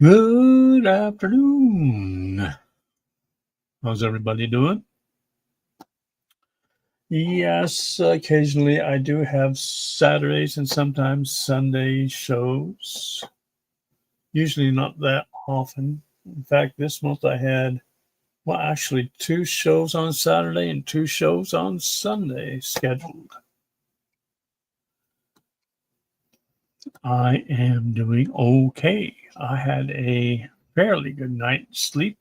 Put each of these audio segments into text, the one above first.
Good afternoon. How's everybody doing? Yes, occasionally I do have Saturdays and sometimes Sunday shows. Usually not that often. In fact, this month I had, well, actually two shows on Saturday and two shows on Sunday scheduled. I am doing okay. I had a fairly good night's sleep.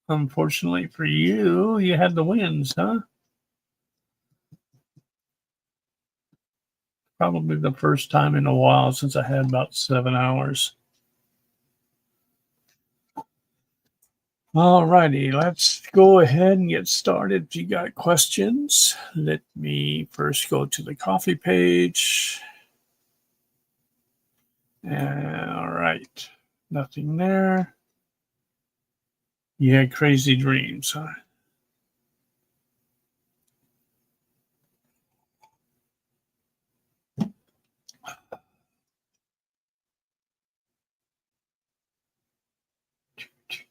Unfortunately for you, you had the winds, huh? Probably the first time in a while since I had about 7 hours. All righty, let's go ahead and get started. If you got questions, let me first go to the coffee page. All right, nothing there. You had crazy dreams, huh?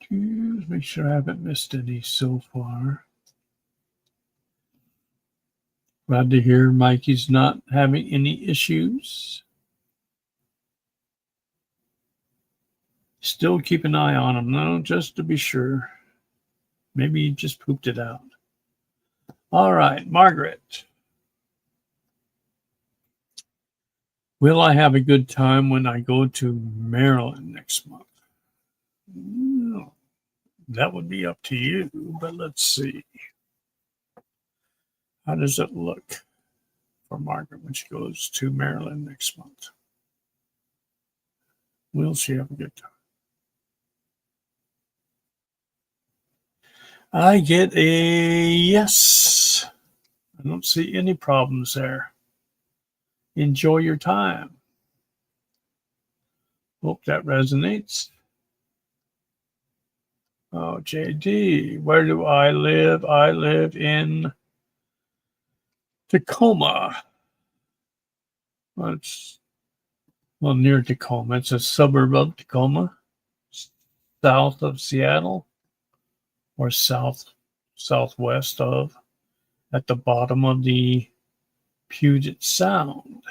Make sure I haven't missed any so far. Glad to hear Mikey's not having any issues. Still keep an eye on him, though, just to be sure. Maybe he just pooped it out. All right, Margaret. Will I have a good time when I go to Maryland next month? No, that would be up to you, but let's see. How does it look for Margaret when she goes to Maryland next month? Will she have a good time? I get a yes. I don't see any problems there. Enjoy your time. Hope that resonates. Oh, JD, where do I live? I live in Tacoma. Well, it's near Tacoma. It's a suburb of Tacoma, south of Seattle, or southwest of, at the bottom of the Puget Sound.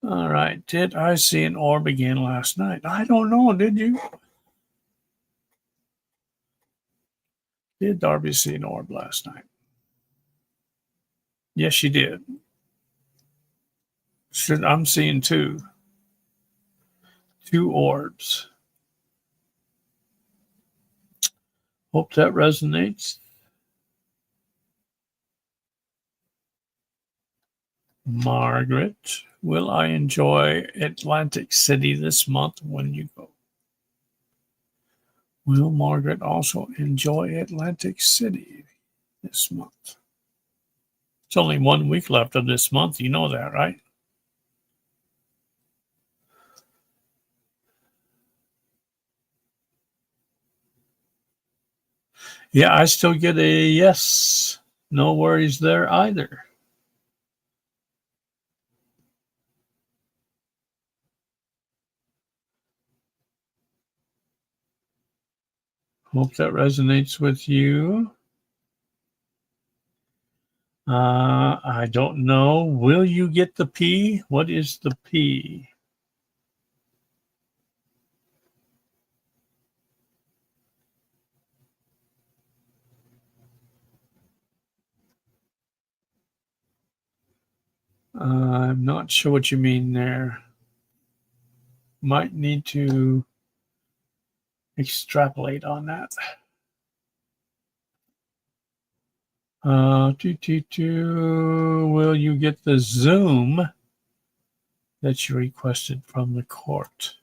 All right. Did I see an orb again last night? I don't know. Did you? Did Darby see an orb last night? Yes, she did. I'm seeing two orbs. Hope that resonates. Margaret, will I enjoy Atlantic City this month when you go? Will Margaret also enjoy Atlantic City this month? It's only 1 week left of this month. You know that, right? Yeah, I still get a yes. No worries there either. Hope that resonates with you. I don't know. Will you get the P? What is the P? I'm not sure what you mean there. Might need to extrapolate on that. Will you get the Zoom that you requested from the court?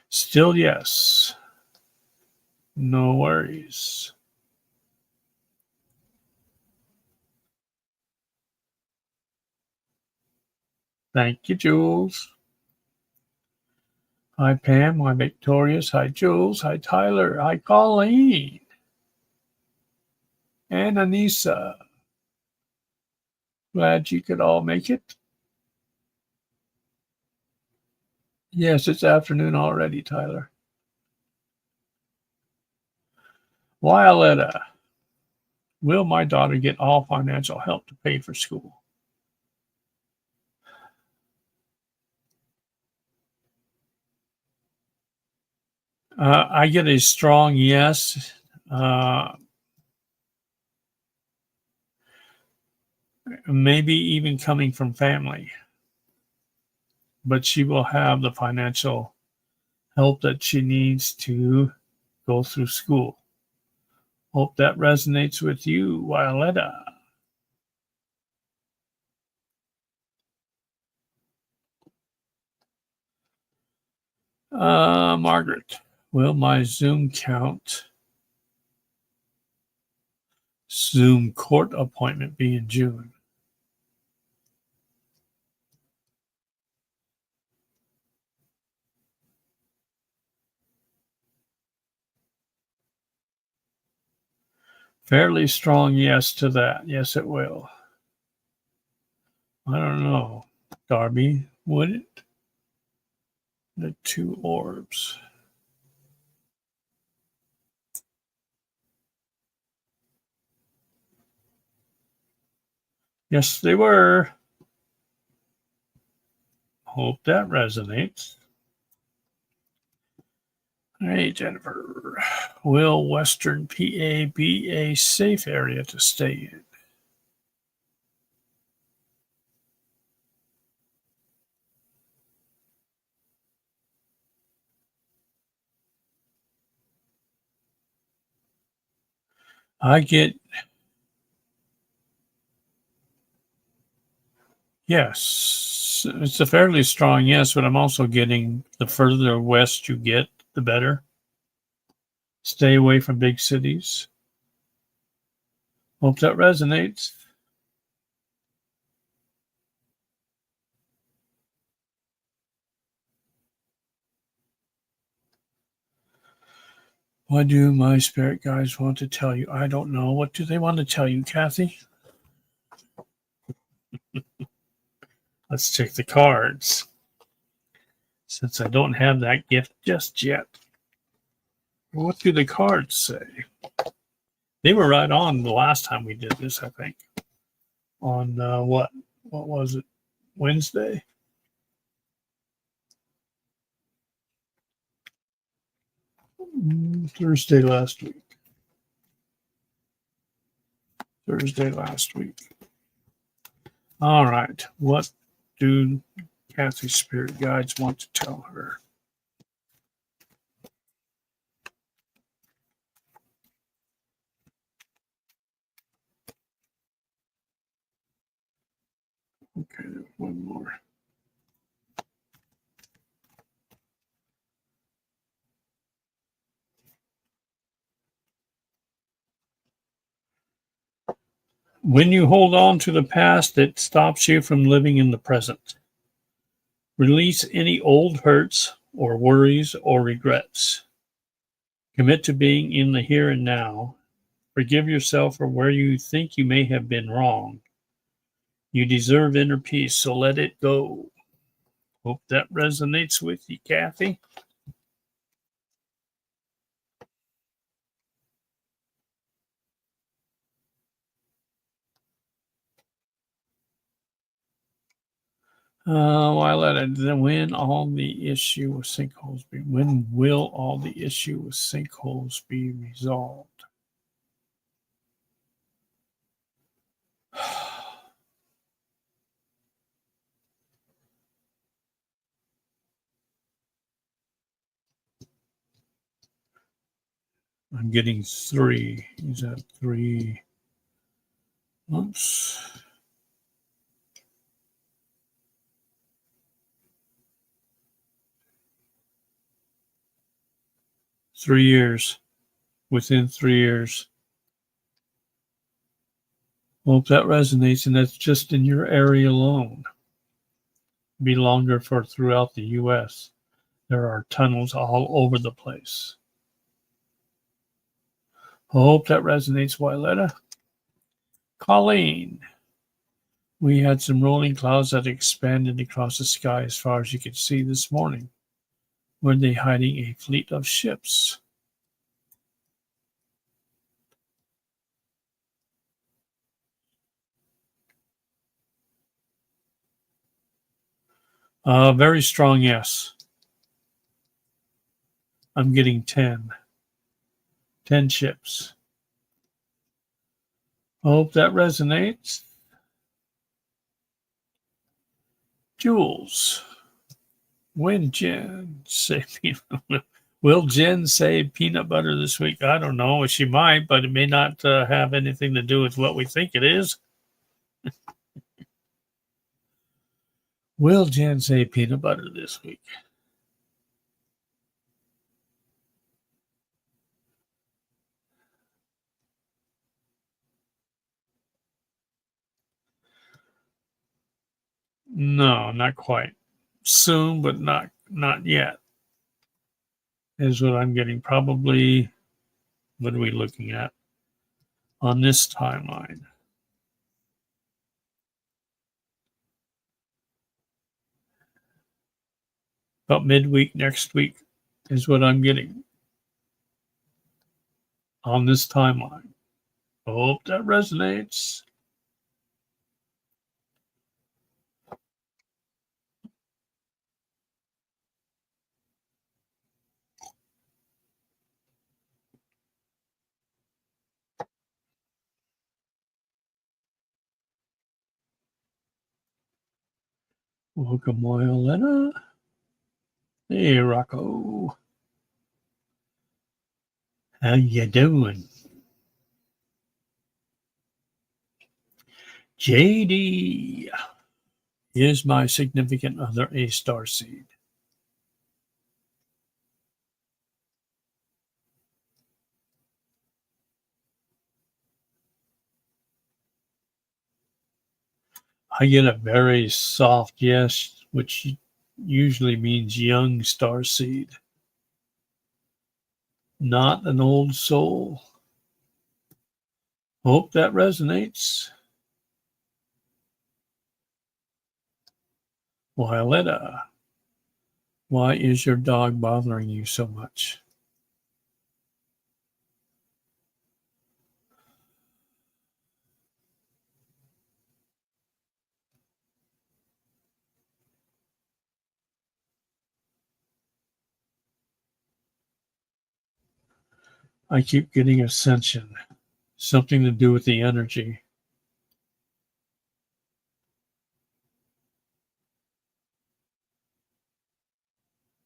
Still yes. No worries. Thank you, Jules. Hi, Pam. Hi, Victorious. Hi, Jules. Hi, Tyler. Hi, Colleen. and Anissa. Glad you could all make it. Yes, it's afternoon already, Tyler. Violetta, will my daughter get all financial help to pay for school? I get a strong yes. Maybe even coming from family. But she will have the financial help that she needs to go through school. Hope that resonates with you, Violetta. Margaret, will my Zoom court appointment be in June? Fairly strong yes to that. Yes, it will. I don't know. Darby, would it? The two orbs. Yes, they were. Hope that resonates. Hey, Jennifer. Will Western PA be a safe area to stay in? I get yes. It's a fairly strong yes, but I'm also getting the further west you get, the better. Stay away from big cities. Hope that resonates. What do my spirit guides want to tell you? I don't know. What do they want to tell you, Kathy? Let's check the cards. Since I don't have that gift just yet. What do the cards say? They were right on the last time we did this, I think. On what was it? Wednesday? Thursday last week. All right. What do Kathy's spirit guides want to tell her? Okay, one more. When you hold on to the past, it stops you from living in the present. Release any old hurts or worries or regrets. Commit to being in the here and now. Forgive yourself for where you think you may have been wrong. You deserve inner peace, so let it go. Hope that resonates with you, Kathy. When all the issue with sinkholes be? When will all the issue with sinkholes be resolved? I'm getting 3. Is that 3 months? Three years. Within 3 years. Hope that resonates, and that's just in your area alone. Be longer for throughout the U.S. There are tunnels all over the place. Hope that resonates, Violetta. Colleen. We had some rolling clouds that expanded across the sky as far as you could see this morning. Were they hiding a fleet of ships? Very strong yes. I'm getting 10. 10 ships. Hope that resonates. Jules. When Jen say will Jen say peanut butter this week? I don't know. She might, but it may not have anything to do with what we think it is. Will Jen say peanut butter this week? No, not quite. Soon, but not yet. Is what I'm getting. Probably. What are we looking at on this timeline? About midweek next week is what I'm getting on this timeline. Hope that resonates. Welcome, Violetta. Hey, Rocco. How you doing? JD. Is my significant other a star seed? I get a very soft yes, which usually means young star seed. Not an old soul. Hope that resonates. Violetta, why is your dog bothering you so much? I keep getting ascension. Something to do with the energy.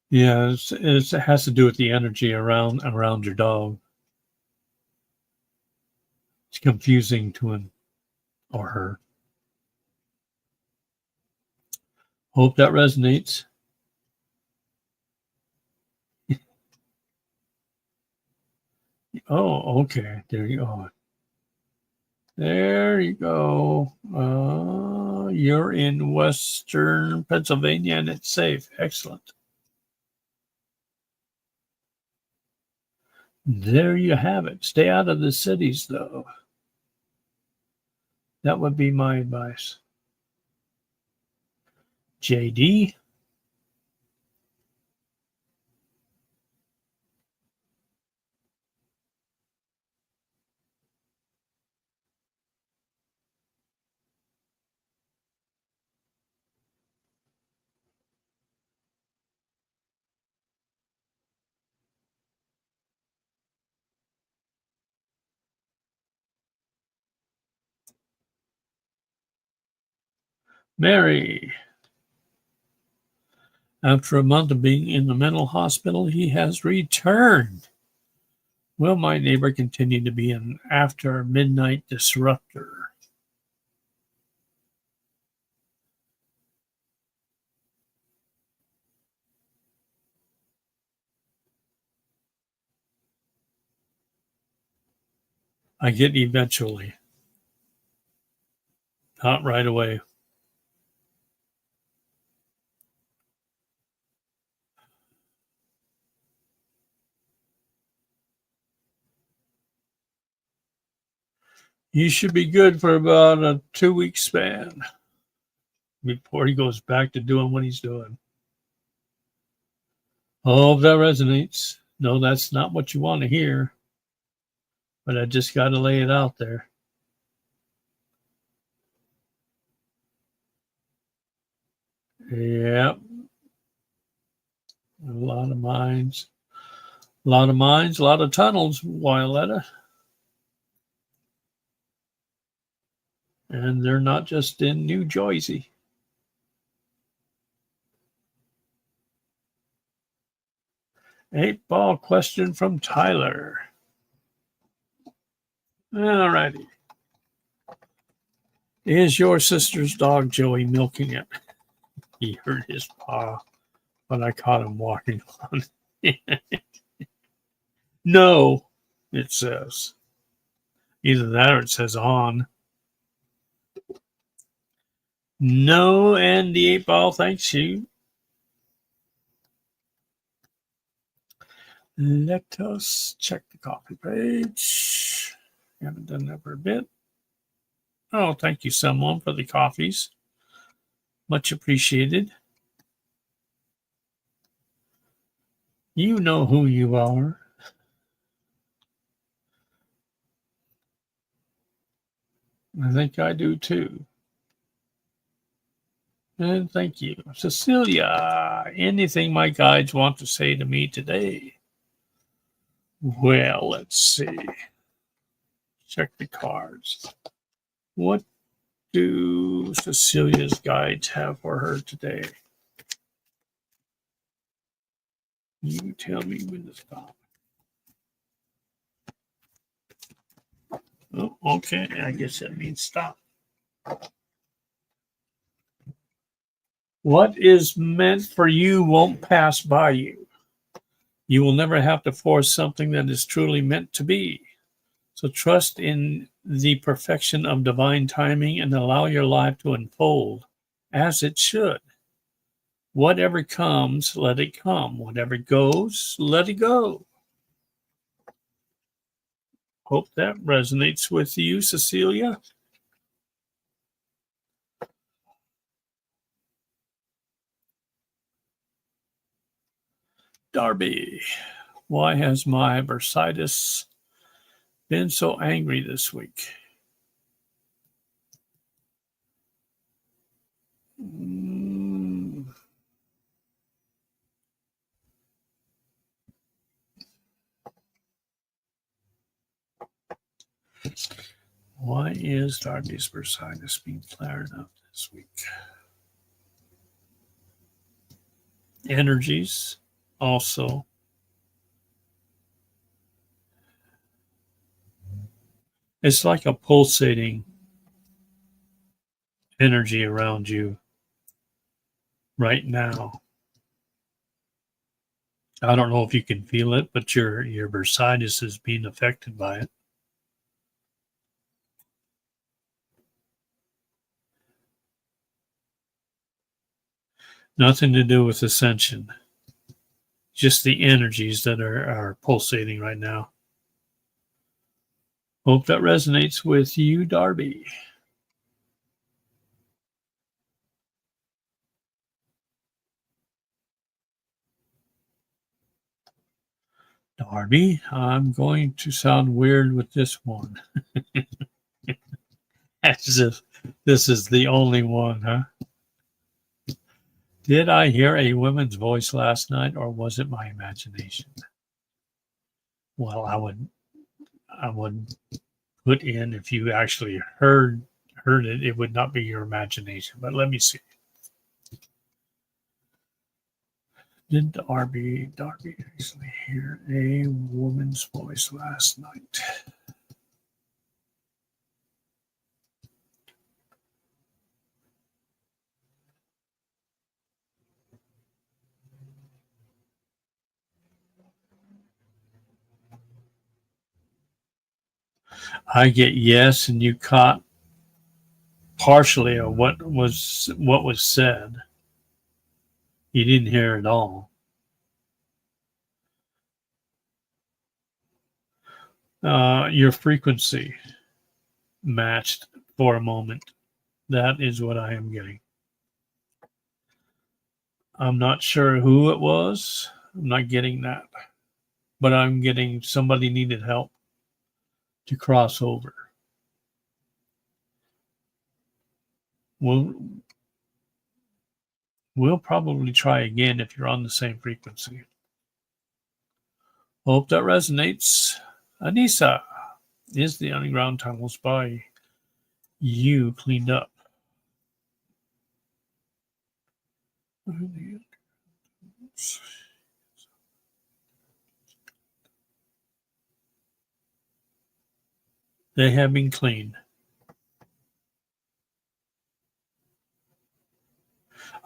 Yeah, it has to do with the energy around your dog. It's confusing to him or her. Hope that resonates. Oh, okay. There you go. There you go. You're in Western Pennsylvania and it's safe. Excellent. There you have it. Stay out of the cities, though. That would be my advice. JD. Mary. After a month of being in the mental hospital, he has returned. Will my neighbor continue to be an after midnight disruptor? I get eventually, not right away. He should be good for about a 2-week span before he goes back to doing what he's doing. Oh, that resonates. No, that's not what you want to hear, but I just got to lay it out there. Yep. A lot of minds. A lot of minds, a lot of tunnels, Violetta. And they're not just in New Jersey. Eight ball question from Tyler. All righty. Is your sister's dog Joey milking it? He hurt his paw when I caught him walking on. No, it says. Either that or it says on. No, and the eight ball, thanks you. Let us check the coffee page. Haven't done that for a bit. Oh, thank you, someone, for the coffees. Much appreciated. You know who you are. I think I do too. And thank you. Cecilia, anything my guides want to say to me today? Well, let's see. Check the cards. What do Cecilia's guides have for her today? You tell me when to stop. Oh, okay. I guess that means stop. What is meant for you won't pass by you. You will never have to force something that is truly meant to be. So trust in the perfection of divine timing and allow your life to unfold as it should. Whatever comes, let it come. Whatever goes, let it go. Hope that resonates with you, Cecilia. Darby, why has my bursitis been so angry this week? Why is Darby's bursitis being flared up this week? Energies also. It's like a pulsating energy around you right now. I don't know if you can feel it, but your bursitis is being affected by it. Nothing to do with ascension. Just the energies that are pulsating right now. Hope that resonates with you, Darby. Darby, I'm going to sound weird with this one. As if this is the only one, huh? Did I hear a woman's voice last night, or was it my imagination? Well, I would put in, if you actually heard it, it would not be your imagination. But let me see. Did Darby actually hear a woman's voice last night? I get yes, and you caught partially of what was said. You didn't hear it all. Your frequency matched for a moment. That is what I am getting. I'm not sure who it was. I'm not getting that. But I'm getting somebody needed help to cross over. We'll probably try again if you're on the same frequency. Hope that resonates. Anissa, is the underground tunnels by you cleaned up? They have been cleaned.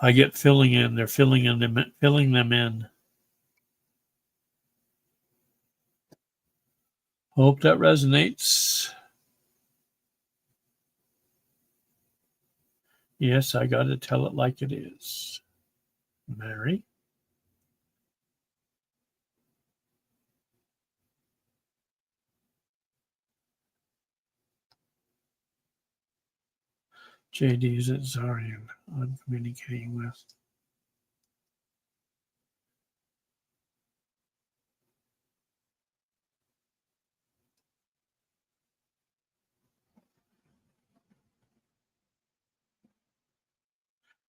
I get filling in. They're filling them in. Hope that resonates. Yes, I got to tell it like it is. Mary. JD is at Zarian. I'm communicating with.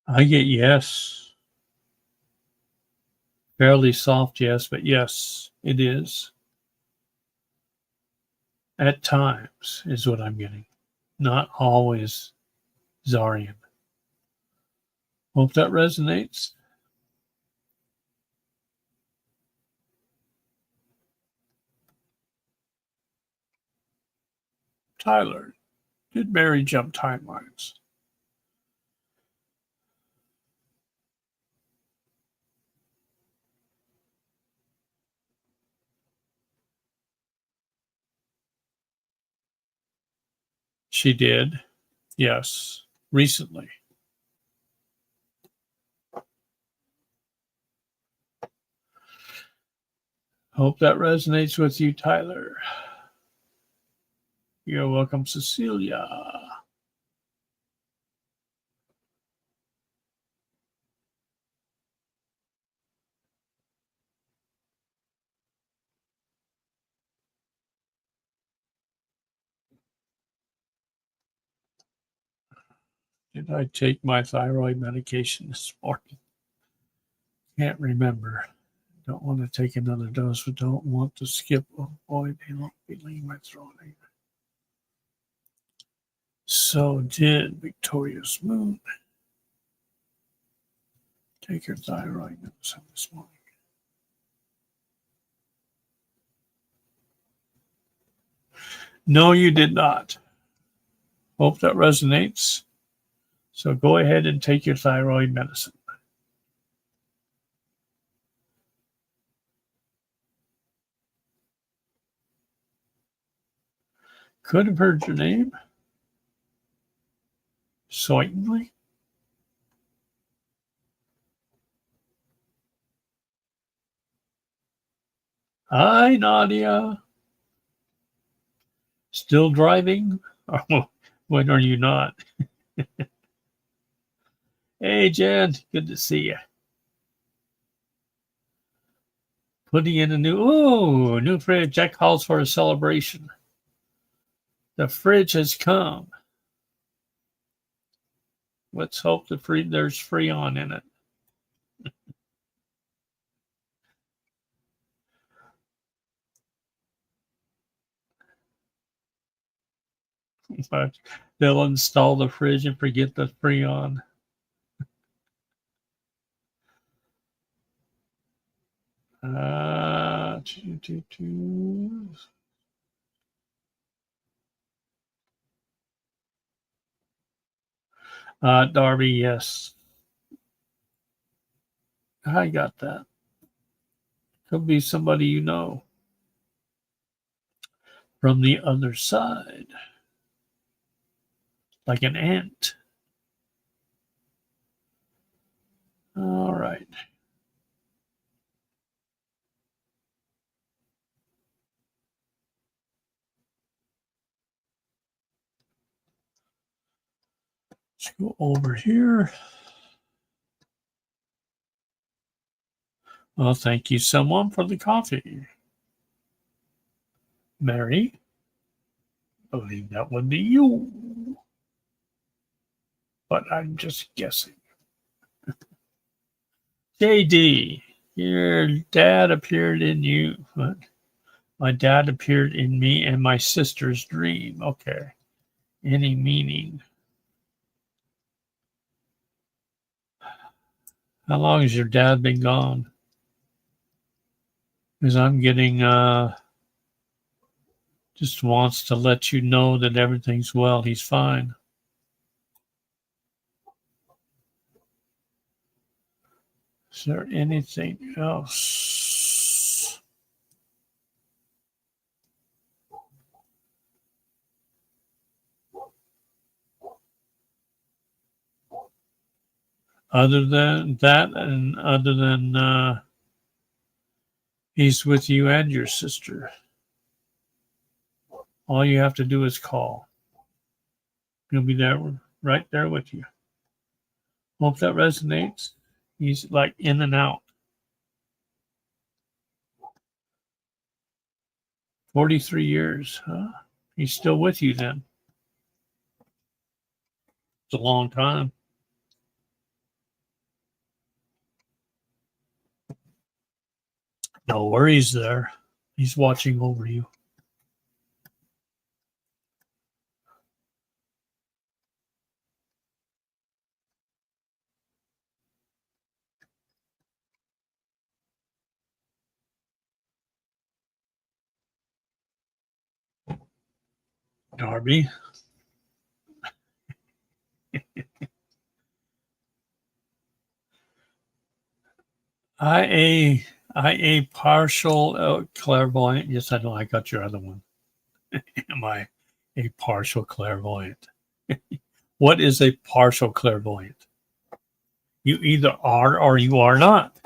I get yes. Fairly soft yes, but yes, it is. At times is what I'm getting. Not always Zarian. Hope that resonates. Tyler, did Mary jump timelines? She did. Yes. Recently. Hope that resonates with you, Tyler. You're welcome, Cecilia. Did I take my thyroid medication this morning? Can't remember. Don't want to take another dose, but don't want to skip. Oh boy, they don't be leaving my throat either. So did Victoria's Moon take her thyroid medicine this morning? No, you did not. Hope that resonates. So go ahead and take your thyroid medicine. Could have heard your name. Certainly. Hi, Nadia. Still driving? When are you not? Hey, Jen. Good to see you. Putting in a new fridge. That calls for a celebration. The fridge has come. Let's hope there's Freon in it. But they'll install the fridge and forget the Freon. Uh, Darby, yes. I got that. Could be somebody you know from the other side, like an aunt. All right. Let's go over here. Well, thank you, someone, for the coffee. Mary, I believe that would be you. But I'm just guessing. JD, your dad appeared in you. What? My dad appeared in me and my sister's dream. Okay. Any meaning? How long has your dad been gone? Because I'm getting just wants to let you know that everything's well. He's fine. Is there anything else? Other than that, and other than he's with you and your sister. All you have to do is call. He'll be there, right there with you. Hope that resonates. He's like in and out. 43 years, huh? He's still with you then. It's a long time. No worries there. He's watching over you. Darby. I a partial clairvoyant. Yes, I know. I got your other one. Am I a partial clairvoyant? What is a partial clairvoyant? You either are or you are not.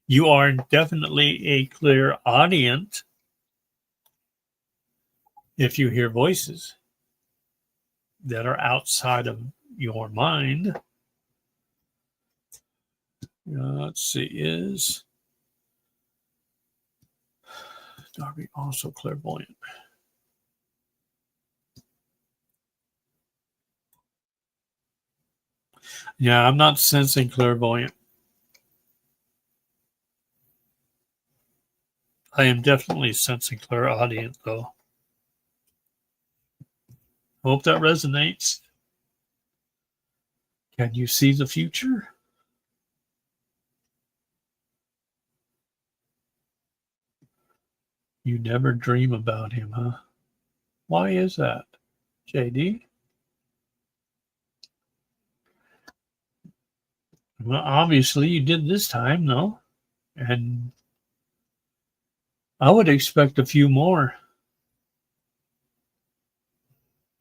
You are definitely a clairaudient if you hear voices that are outside of your mind. Let's see, is Darby also clairvoyant? Yeah, I'm not sensing clairvoyant. I am definitely sensing clairaudient, though. Hope that resonates. Can you see the future? You never dream about him, huh? Why is that, JD? Well, obviously you did this time, no? And I would expect a few more.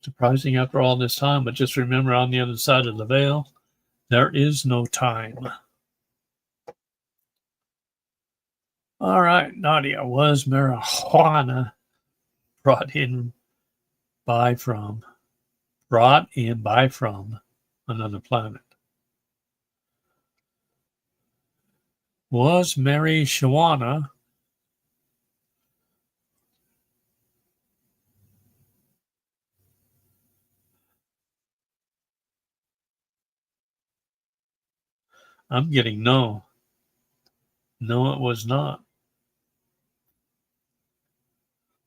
Surprising after all this time, but just remember, on the other side of the veil, there is no time. All right, Nadia, was marijuana brought in brought in by from another planet? Was Mary Shawana I'm getting no. No, it was not.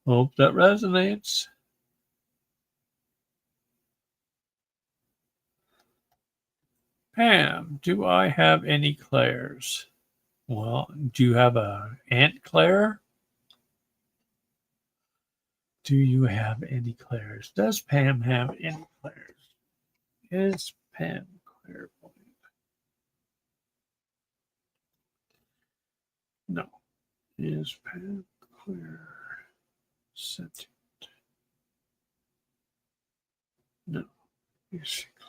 Hope that resonates. Pam, do I have any Claires? Well, do you have a Aunt Claire? Do you have any Claires? Does Pam have any Claires? Is Pam clairvoyant? No. Is Pam clair sentient? No. Is she clairvoyant?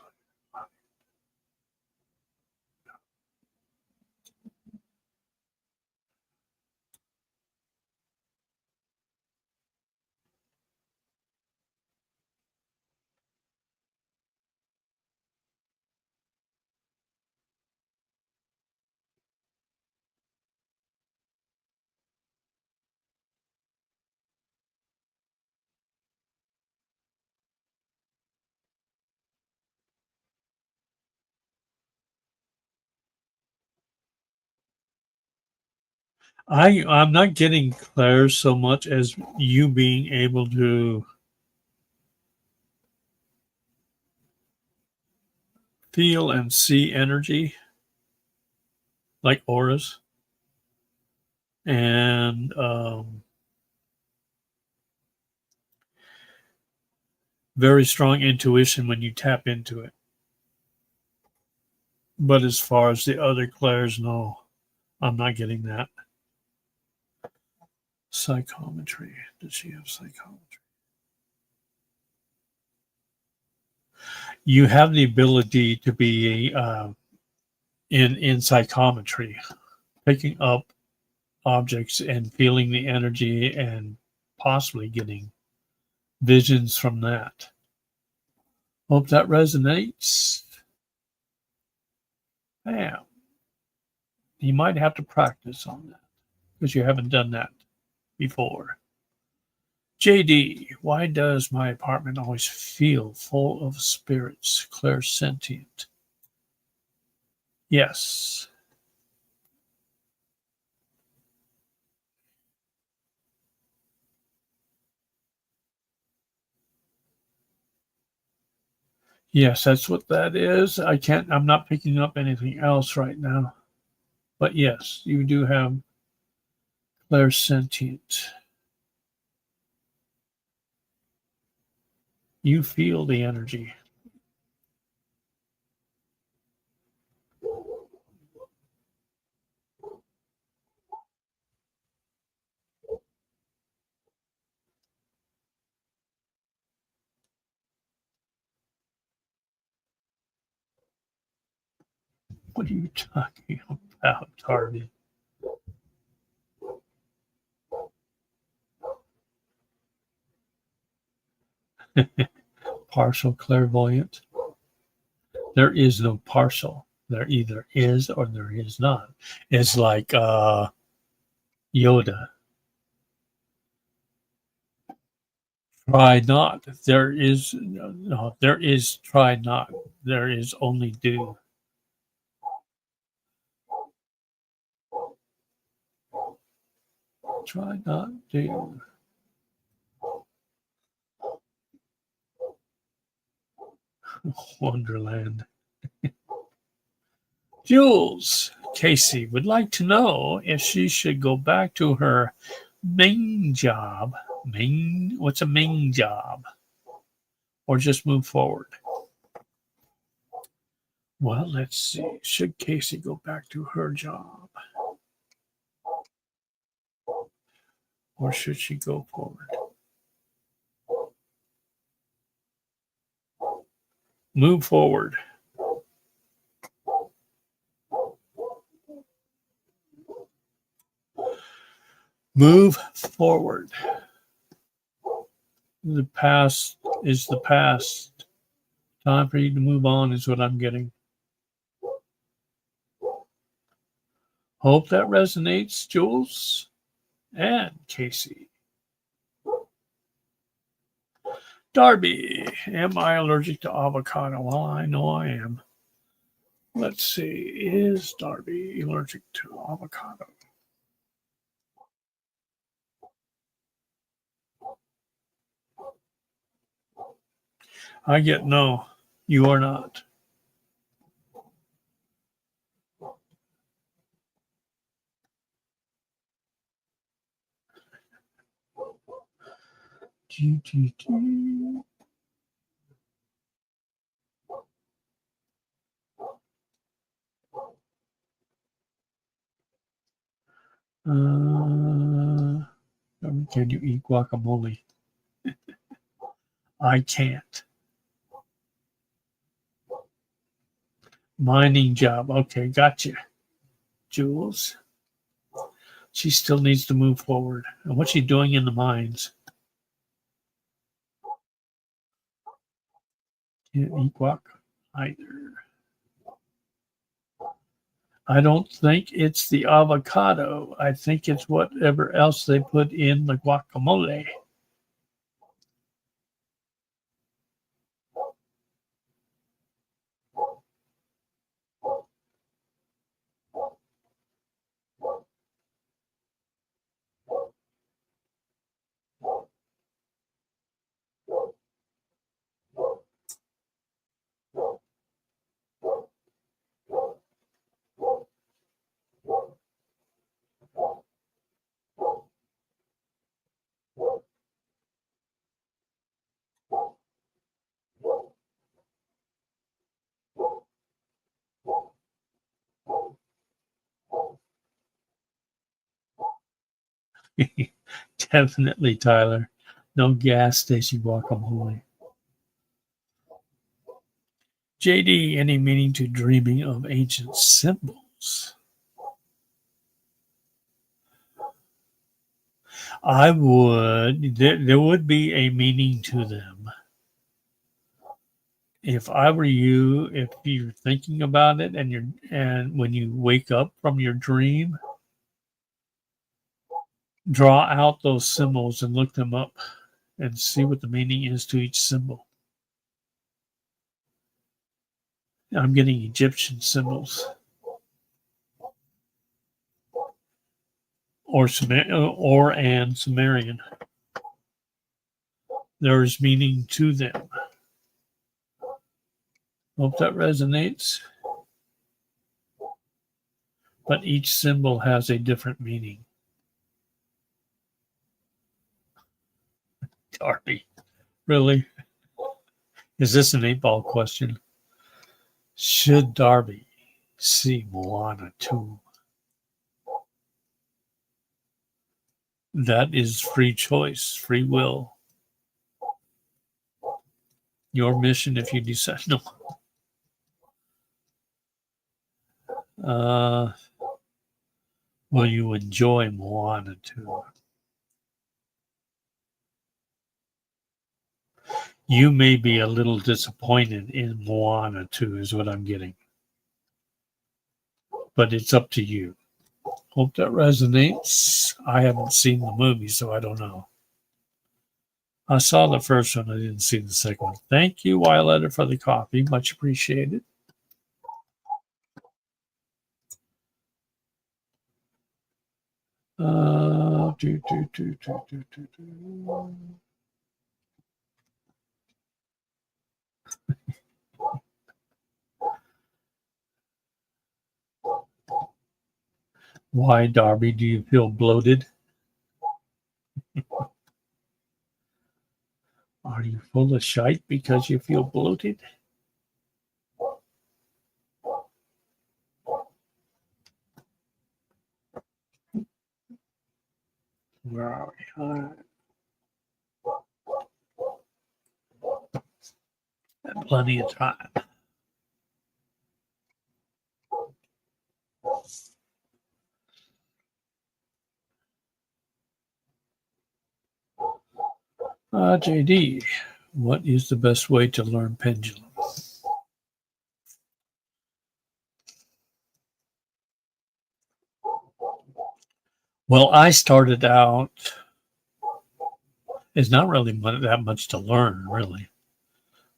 I'm not getting Claire so much as you being able to feel and see energy like auras and very strong intuition when you tap into it. But as far as the other Claires, no, I'm not getting that. Psychometry. Does she have psychometry? You have the ability to be in psychometry, picking up objects and feeling the energy and possibly getting visions from that. Hope that resonates. Yeah, you might have to practice on that because you haven't done that before. JD, why does my apartment always feel full of spirits, clairsentient? Yes. Yes, that's what that is. I'm not picking up anything else right now. But yes, you do have clairsentient. You feel the energy. What are you talking about, Harvey? Partial clairvoyant. There is no partial. There either is or there is not. It's like Yoda. Try not. There is no. There is try not. There is only do. Try not do. Wonderland. Jules Casey would like to know if she should go back to her main job. What's a main job? Or just move forward? Well, let's see. Should Casey go back to her job? Or should she go forward? Move forward. Move forward. The past is the past. Time for you to move on is what I'm getting. Hope that resonates, Jules and Casey. Darby, am I allergic to avocado? Well, I know I am. Let's see, is Darby allergic to avocado? I get no, you are not. Can you eat guacamole? I can't. Mining job. Okay, gotcha. Jules. She still needs to move forward. And what's she doing in the mines? Can't eat guac either. I don't think it's the avocado. I think it's whatever else they put in the guacamole. Definitely, Tyler. No gas station guacamole. JD, any meaning to dreaming of ancient symbols? I would. There would be a meaning to them. If I were you, if you're thinking about it and when you wake up from your dream, draw out those symbols and look them up and see what the meaning is to each symbol. I'm getting Egyptian symbols or Sumerian. There is meaning to them. Hope that resonates. But each symbol has a different meaning. Darby, really? Is this an 8-ball question? Should Darby see Moana 2? That is free choice, free will. Your mission if you decide no. Will you enjoy Moana 2? You may be a little disappointed in Moana 2 is what I'm getting. But it's up to you. Hope that resonates. I haven't seen the movie, so I don't know. I saw the first one. I didn't see the second one. Thank you, Wyletter, for the coffee. Much appreciated. Why, Darby, do you feel bloated? Are you full of shite because you feel bloated? Where are we? Plenty of time. JD, what is the best way to learn pendulum? Well, I started out, it's not really that much to learn, really.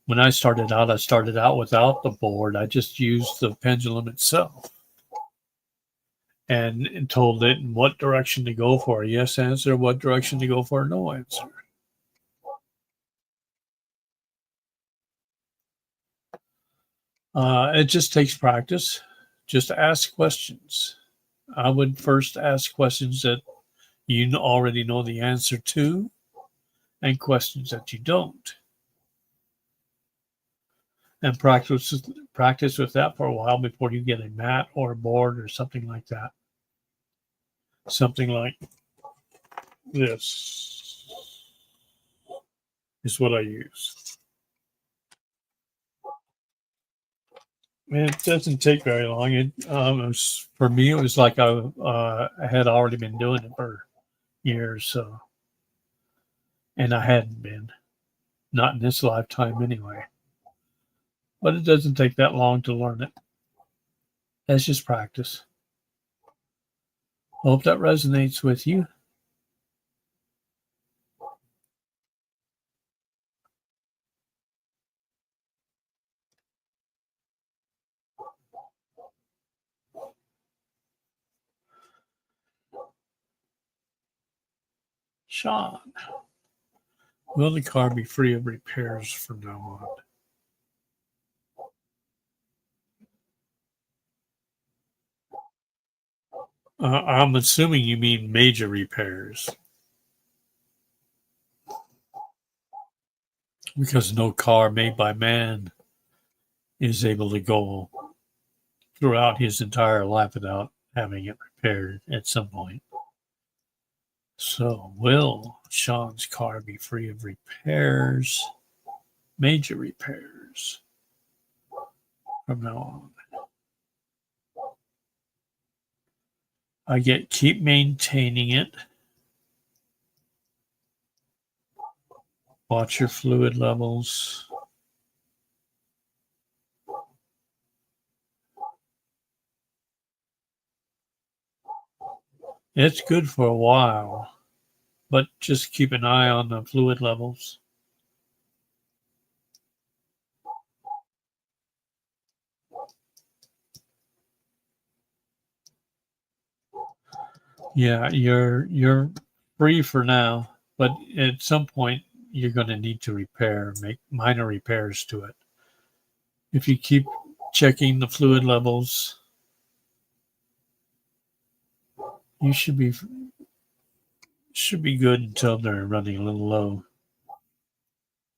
When I started out without the board. I just used the pendulum itself and told it what direction to go for. Yes answer, what direction to go for, no answer. It just takes practice. Just ask questions. I would first ask questions that you already know the answer to and questions that you don't. And practice with that for a while before you get a mat or a board or something like that. Something like this is what I use. It doesn't take very long. For me, it was like I had already been doing it for years. So, and I hadn't been, not in this lifetime anyway. But it doesn't take that long to learn it. That's just practice. Hope that resonates with you. Sean, will the car be free of repairs from now on? I'm assuming you mean major repairs. Because no car made by man is able to go throughout his entire life without having it repaired at some point. So, will Sean's car be free of repairs, major repairs, from now on? I get keep maintaining it. Watch your fluid levels. It's good for a while, but just keep an eye on the fluid levels. Yeah, you're free for now, but at some point you're going to need to make minor repairs to it. If you keep checking the fluid levels, you should be good until they're running a little low.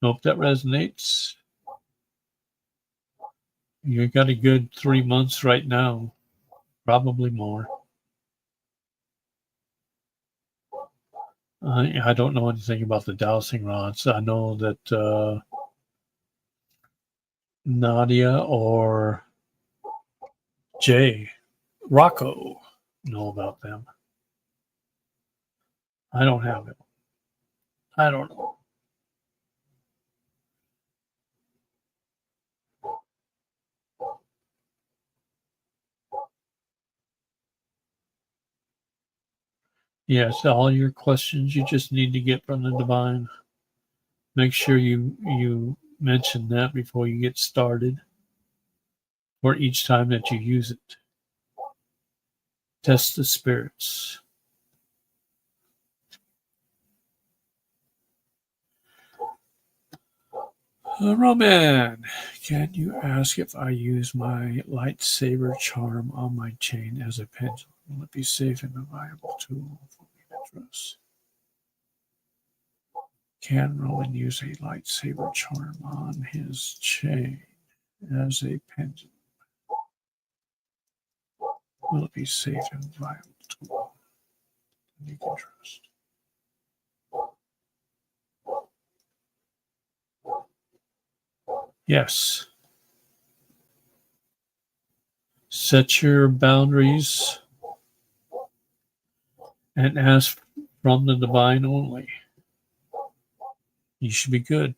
Hope that resonates. You got a good 3 months right now, probably more. I don't know anything about the dowsing rods. I know that Nadia or Jay Rocco know about them. I don't have it. I don't know. Yes, all your questions you just need to get from the divine. Make sure you mention that before you get started or each time that you use it. Test the spirits. Roman, can you ask if I use my lightsaber charm on my chain as a pendulum? Will it be safe and a viable tool for me to trust? Can Roman use a lightsaber charm on his chain as a pendulum? Will it be safe and viable tool that you can trust? Yes. Set your boundaries and ask from the divine only. You should be good.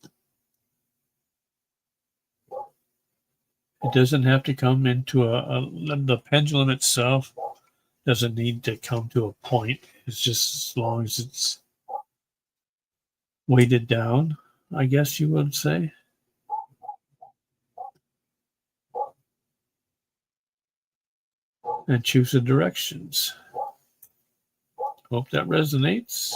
It doesn't have to come into the pendulum itself doesn't need to come to a point. It's just as long as it's weighted down, I guess you would say. And choose the directions. Hope that resonates.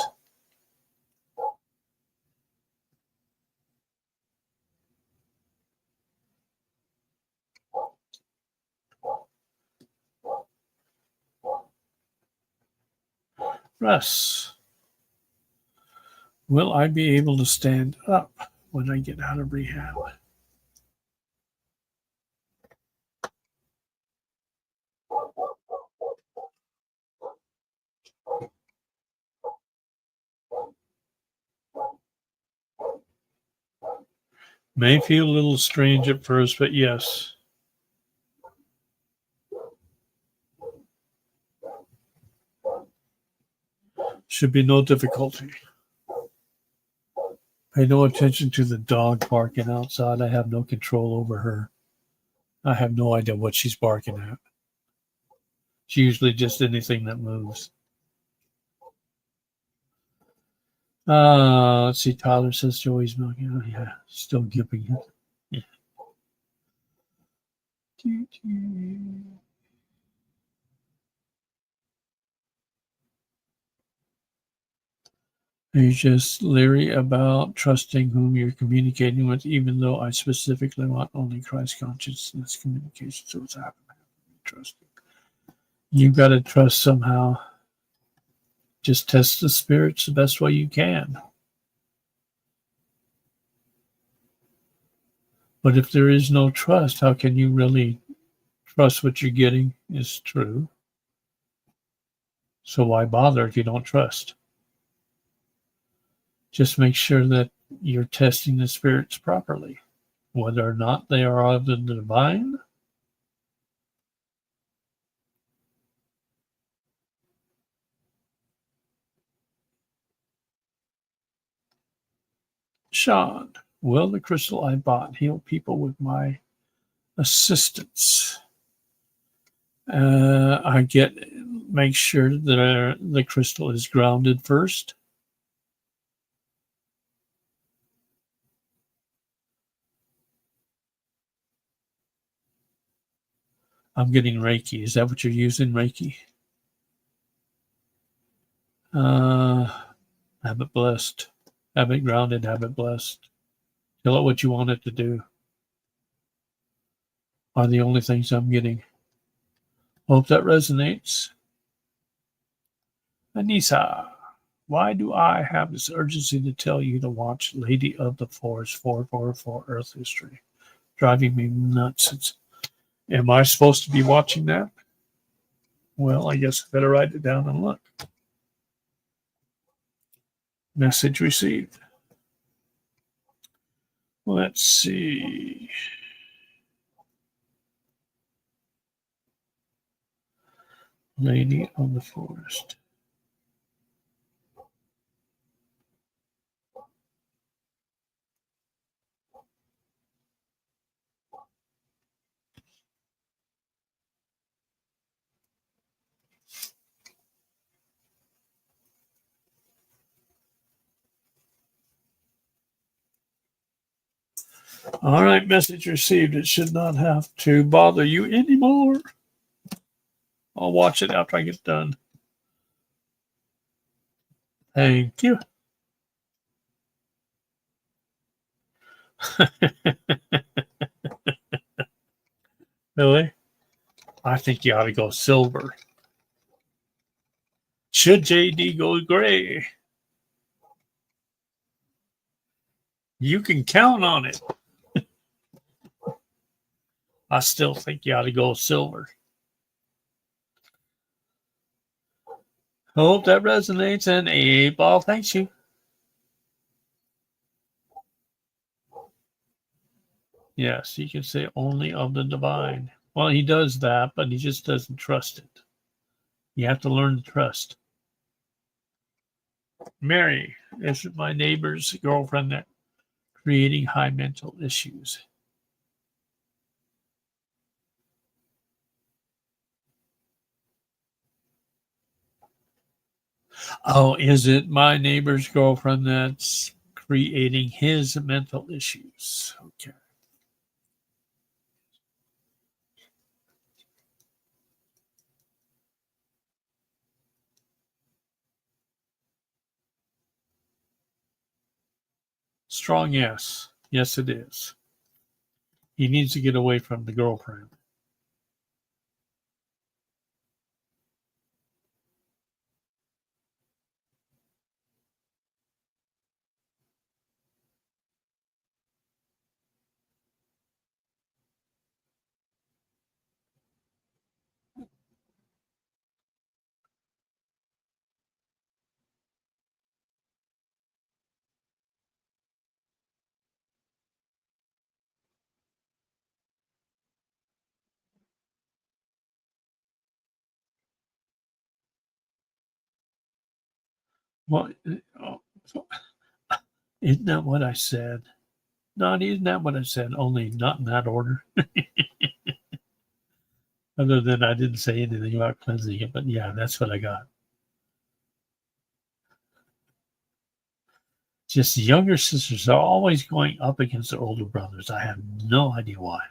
Russ, will I be able to stand up when I get out of rehab? May feel a little strange at first, but yes. Should be no difficulty. Pay no attention to the dog barking outside. I have no control over her. I have no idea what she's barking at. It's usually just anything that moves. Let's see. Tyler says Joey's milking. Oh, yeah, still giving it. Yeah. Are you just leery about trusting whom you're communicating with, even though I specifically want only Christ consciousness communication? So it's happening. Trusting. You've got to trust somehow. Just test the spirits the best way you can. But if there is no trust, how can you really trust what you're getting is true? So why bother if you don't trust? Just make sure that you're testing the spirits properly, whether or not they are of the divine. Sean, will the crystal I bought heal people with my assistance? Make sure that the crystal is grounded first. I'm getting Reiki. Is that what you're using, Reiki? Have it blessed. Have it grounded. Have it blessed. Tell it what you want it to do. Are the only things I'm getting. Hope that resonates. Anissa, why do I have this urgency to tell you to watch Lady of the Forest 444 Earth History? Driving me nuts. Am I supposed to be watching that? Well, I guess I better write it down and look. Message received. Let's see. Lady of the Forest. All right, message received. It should not have to bother you anymore. I'll watch it after I get done. Thank you. Really? I think you ought to go silver. Should JD go gray? You can count on it. I still think you ought to go silver. Hope that resonates. And A-Ball, thanks you. Yes, you can say only of the divine. Well, he does that, but he just doesn't trust it. You have to learn to trust. Mary is my neighbor's girlfriend that creating high mental issues. Oh, is it my neighbor's girlfriend that's creating his mental issues? Okay. Strong yes. Yes, it is. He needs to get away from the girlfriend. Well, isn't that what I said? Not isn't that what I said? Only not in that order. Other than I didn't say anything about cleansing it, but yeah, that's what I got. Just the younger sisters are always going up against their older brothers. I have no idea why.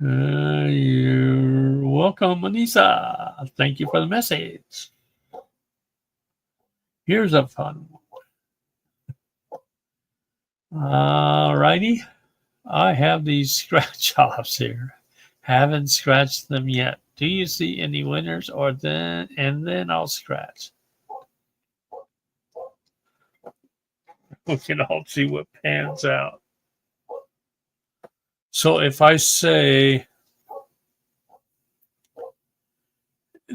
You're welcome, Anissa. Thank you for the message. Here's a fun one. All righty. I have these scratch offs here. Haven't scratched them yet. Do you see any winners or then I'll scratch. We can all see what pans out. So if I say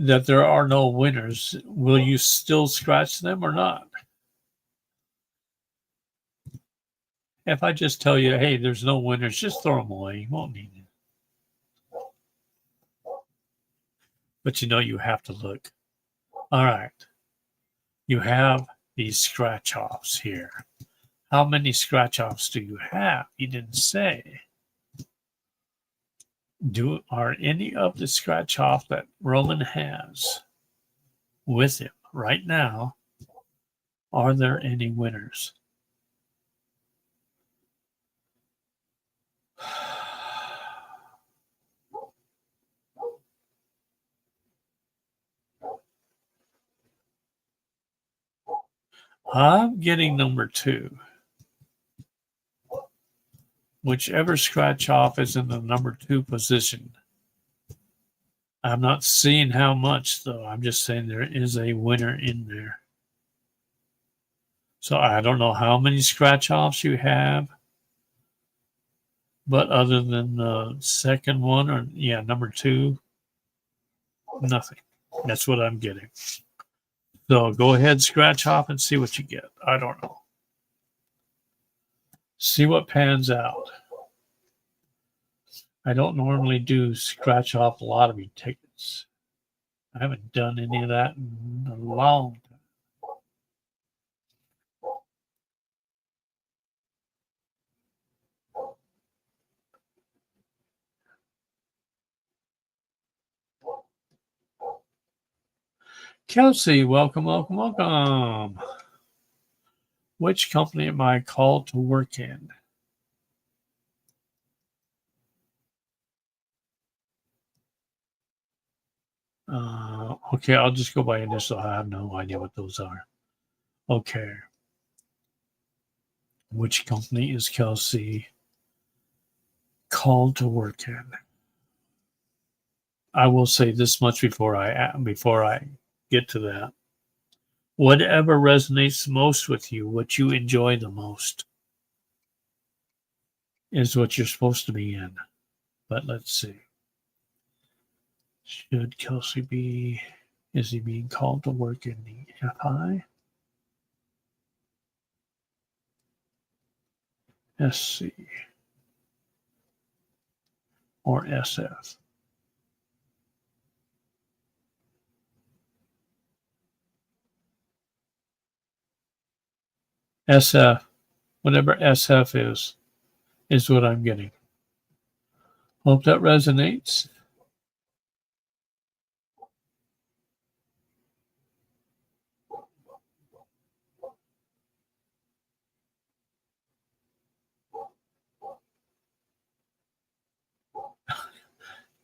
that there are no winners, will you still scratch them or not? If I just tell you, hey, there's no winners, just throw them away. You won't need them. But you have to look. All right. You have these scratch offs here. How many scratch offs do you have? You didn't say. Are any of the scratch off that Roman has with him right now, are there any winners? I'm getting number 2. Whichever scratch off is in the number 2 position. I'm not seeing how much, though. I'm just saying there is a winner in there. So I don't know how many scratch offs you have. But other than the second one, or number 2, nothing. That's what I'm getting. So go ahead, scratch off and see what you get. I don't know. See what pans out. I don't normally do scratch off lottery tickets. I haven't done any of that in a long time. Kelsey, welcome, welcome, welcome. Which company am I called to work in? Okay, I'll just go by initial. I have no idea what those are. Okay. Which company is Kelsey called to work in? I will say this much before I get to that. Whatever resonates most with you, what you enjoy the most, is what you're supposed to be in. But let's see. Should Kelsey be? Is he being called to work in the FI? SC or SF? SF, whatever SF is what I'm getting. Hope that resonates.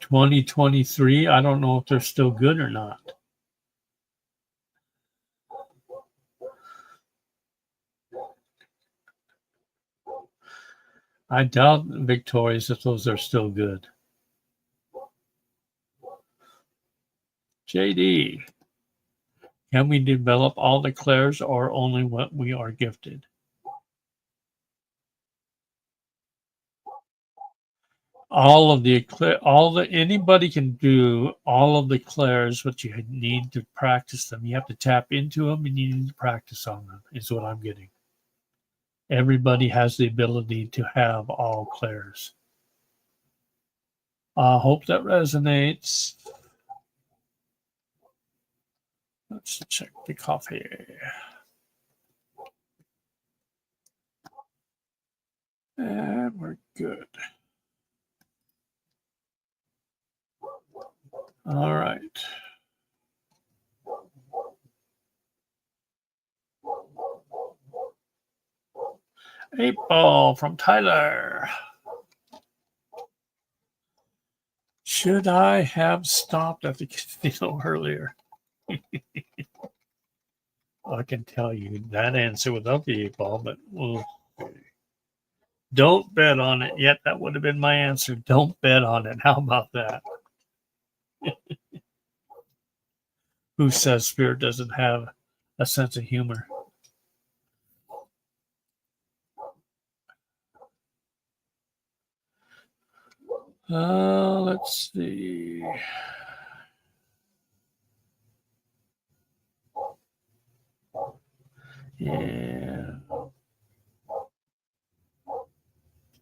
$2023. I don't know if they're still good or not. I doubt, Victorious, if those are still good. JD, can we develop all the clairs or only what we are gifted? Anybody can do all of the clairs, but you need to practice them. You have to tap into them and you need to practice on them, is what I'm getting. Everybody has the ability to have all clairs. Hope that resonates. Let's check the coffee. And we're good. All right. 8-ball from Tyler. Should I have stopped at the casino earlier? I can tell you that answer without the 8-ball, but we'll see. Don't bet on it yet. That would have been my answer. Don't bet on it. How about that? Who says Spirit doesn't have a sense of humor? Let's see. Yeah.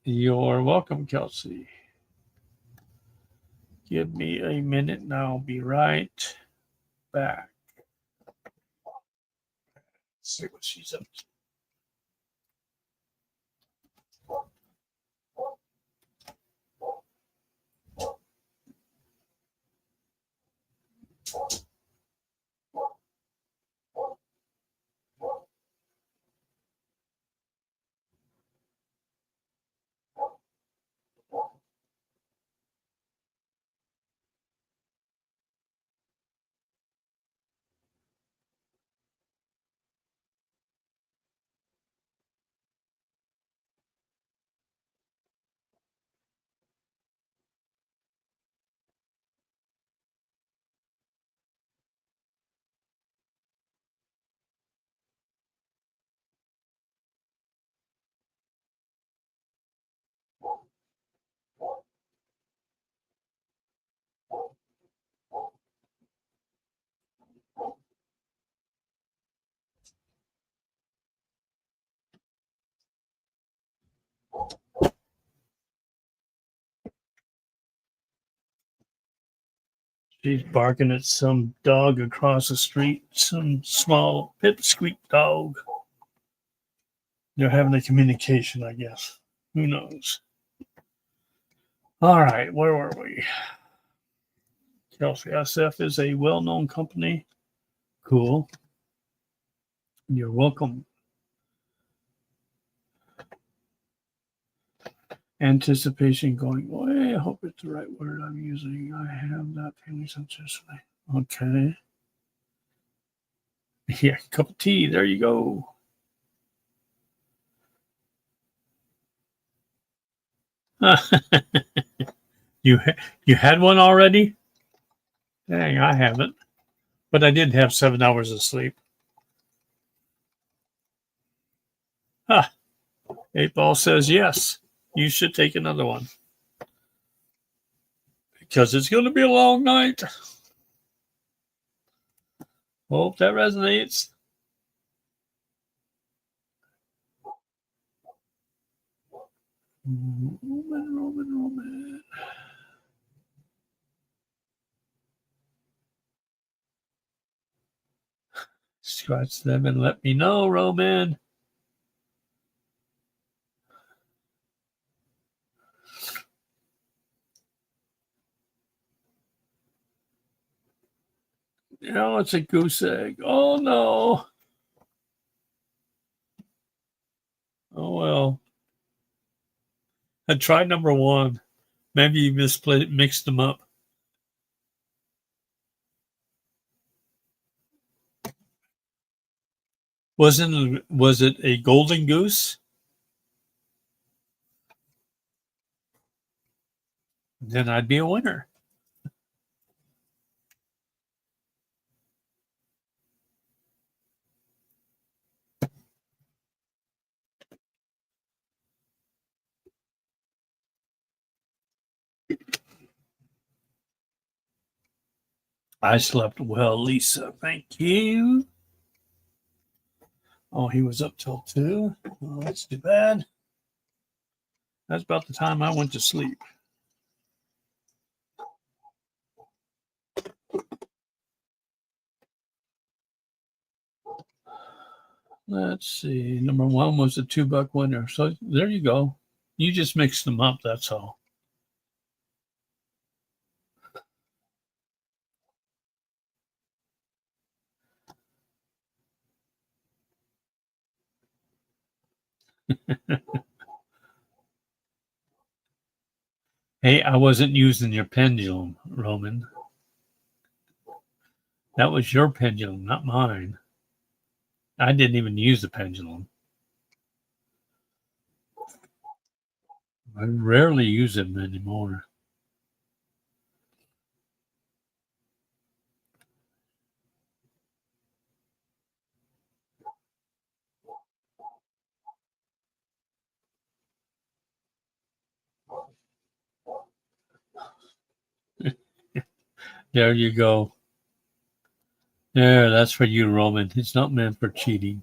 You're welcome, Kelsey. Give me a minute and I'll be right back. Let's see what she's up to. She's barking at some dog across the street, some small pipsqueak dog. They're having a communication, I guess. Who knows? All right, where were we? Kelsey SF is a well known company. Cool. You're welcome. Anticipation going away. I hope it's the right word I'm using. I have that feeling successfully. Okay. Yeah, cup of tea. There you go. you you had one already? Dang, I haven't. But I did have 7 hours of sleep. Huh. 8 Ball says yes. You should take another one. Because it's going to be a long night. Hope that resonates. Roman. Scratch them and let me know, Roman. Oh, it's a goose egg. Oh, no. Oh, well. I tried number one. Maybe you mixed them up. Was it a golden goose? Then I'd be a winner. I slept well, Lisa. Thank you. Oh, he was up till 2. Oh, that's too bad. That's about the time I went to sleep. Let's see. Number one was a $2 winner. So there you go. You just mixed them up. That's all. Hey, I wasn't using your pendulum, Roman. That was your pendulum, not mine. I didn't even use the pendulum. I rarely use them anymore. There you go. There, that's for you, Roman. It's not meant for cheating.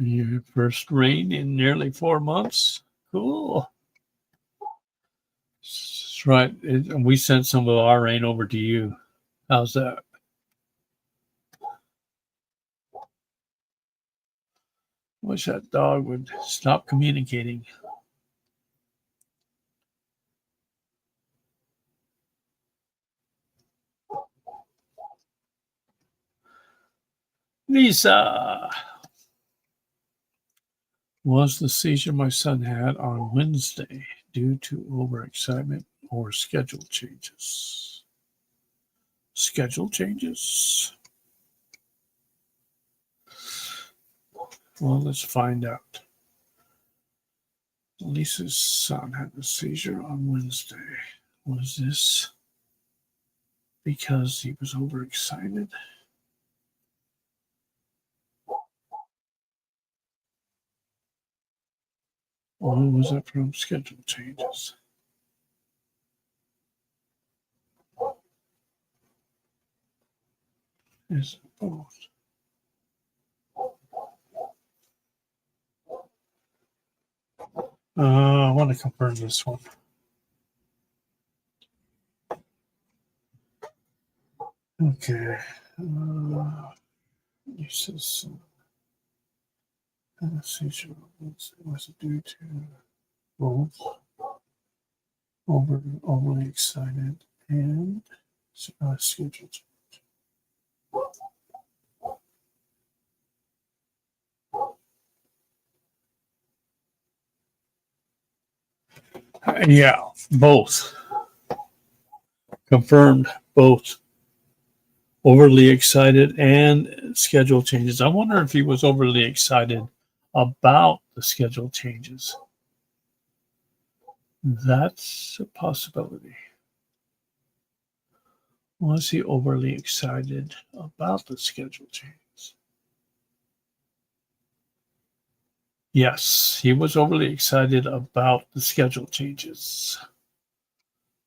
Your first rain in nearly 4 months. Cool. That's right. We sent some of our rain over to you. How's that? Wish that dog would stop communicating. Lisa, was the seizure my son had on Wednesday due to overexcitement or schedule changes? Schedule changes? Well, let's find out. Lisa's son had a seizure on Wednesday. Was this because he was overexcited? Or was it from schedule changes? Is it both? I want to confirm this one. Okay. Lisa's seizure was it due to both overly excited and schedule change? Yeah, both. Confirmed both. Overly excited and schedule changes. I wonder if he was overly excited about the schedule changes. That's a possibility. Was he overly excited about the schedule changes? Yes, he was overly excited about the schedule changes.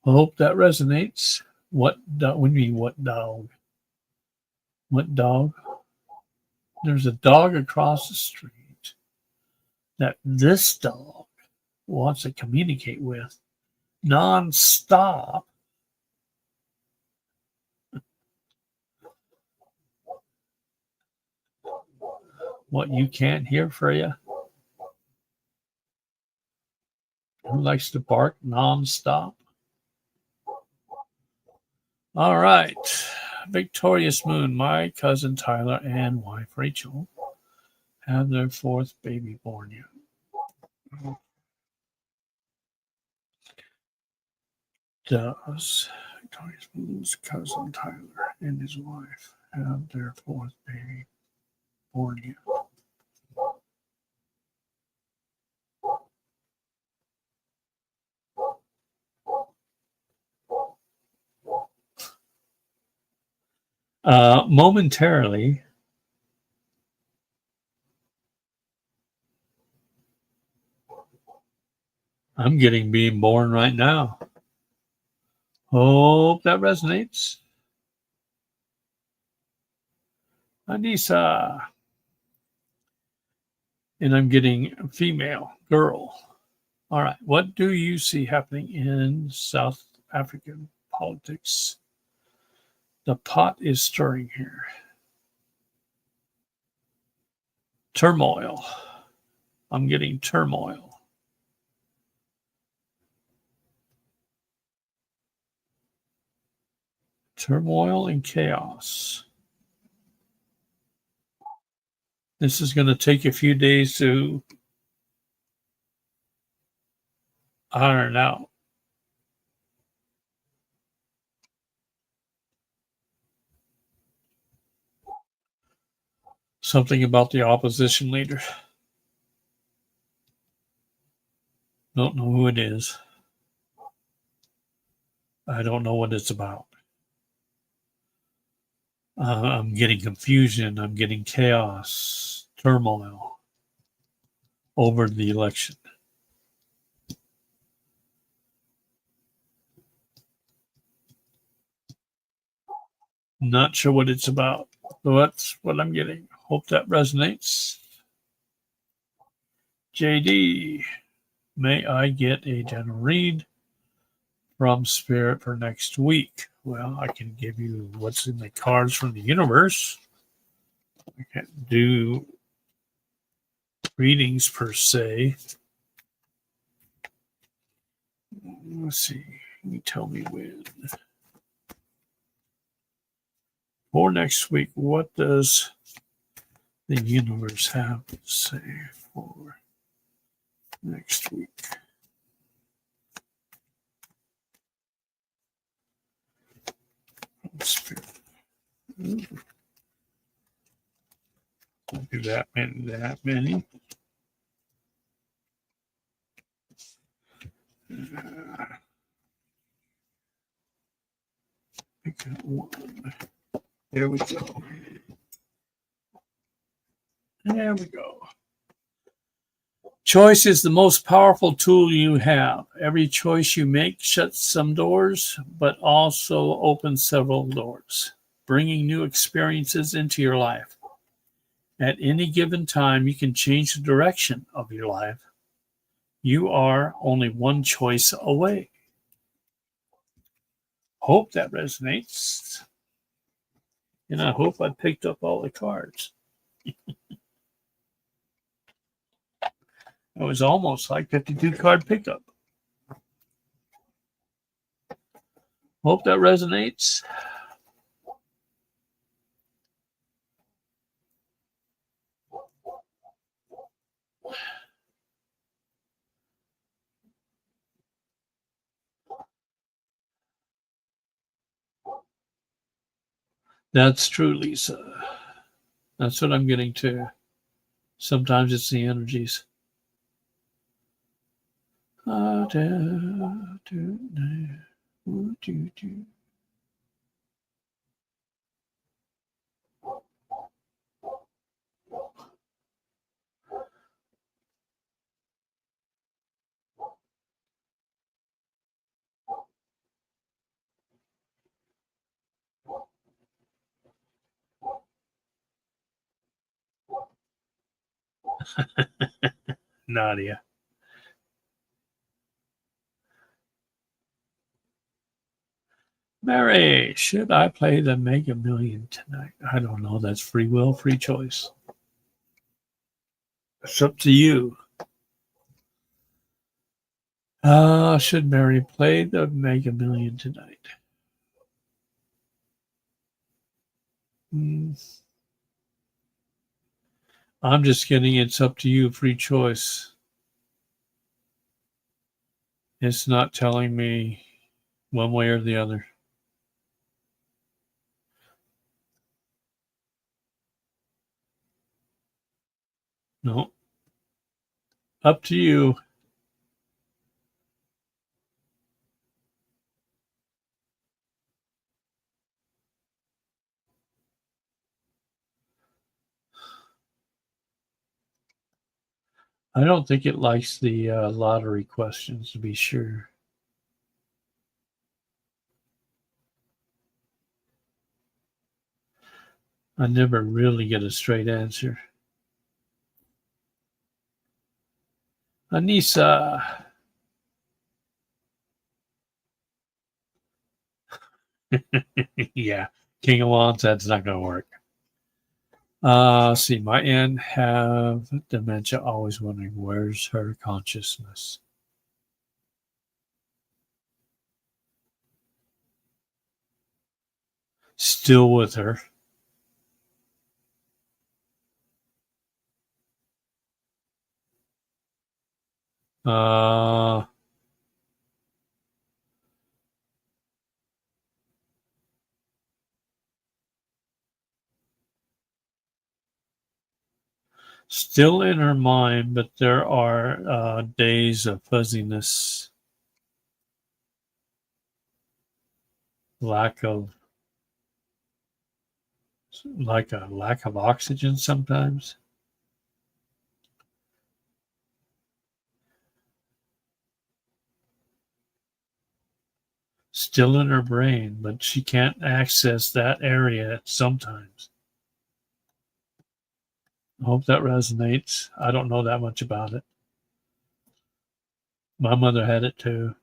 I hope that resonates. What mean what dog? What dog? There's a dog across the street that this dog wants to communicate with nonstop. What you can't hear, Freya? Who likes to bark nonstop? All right. Victorious Moon, my cousin Tyler and wife Rachel have their fourth baby born yet. Does Victorious Moon's cousin Tyler and his wife have their fourth baby born yet? Momentarily. I'm getting being born right now. Hope that resonates. Anissa. And I'm getting female, girl. All right. What do you see happening in South African politics? The pot is stirring here. Turmoil. I'm getting turmoil. Turmoil and chaos. This is going to take a few days to iron out. Something about the opposition leader. Don't know who it is. I don't know what it's about. I'm getting confusion. I'm getting chaos, turmoil over the election. Not sure what it's about. So that's what I'm getting. Hope that resonates. JD, may I get a general read from Spirit for next week? Well, I can give you what's in the cards from the universe. I can't do readings per se. Let's see. You tell me when. For next week, what does the universe have to say for next week? Spirit. Don't do that many. Pick out one. There we go. There we go. Choice is the most powerful tool you have. Every choice you make shuts some doors, but also opens several doors, bringing new experiences into your life. At any given time, you can change the direction of your life. You are only one choice away. Hope that resonates. And I hope I picked up all the cards. It was almost like 52 card pickup. Hope that resonates. That's true, Lisa. That's what I'm getting to. Sometimes it's the energies. Nadia. Mary, should I play the Mega Million tonight? I don't know. That's free will, free choice. It's up to you. Should Mary play the Mega Million tonight? I'm just kidding. It's up to you, free choice. It's not telling me one way or the other. No. Up to you. I don't think it likes the lottery questions, to be sure. I never really get a straight answer. Anissa. Yeah, King of Wands, that's not going to work. See, my aunt have dementia, always wondering where's her consciousness. Still with her. Still in her mind, but there are days of fuzziness, lack of oxygen sometimes. Still in her brain, but she can't access that area sometimes. I hope that resonates. I don't know that much about it. My mother had it too,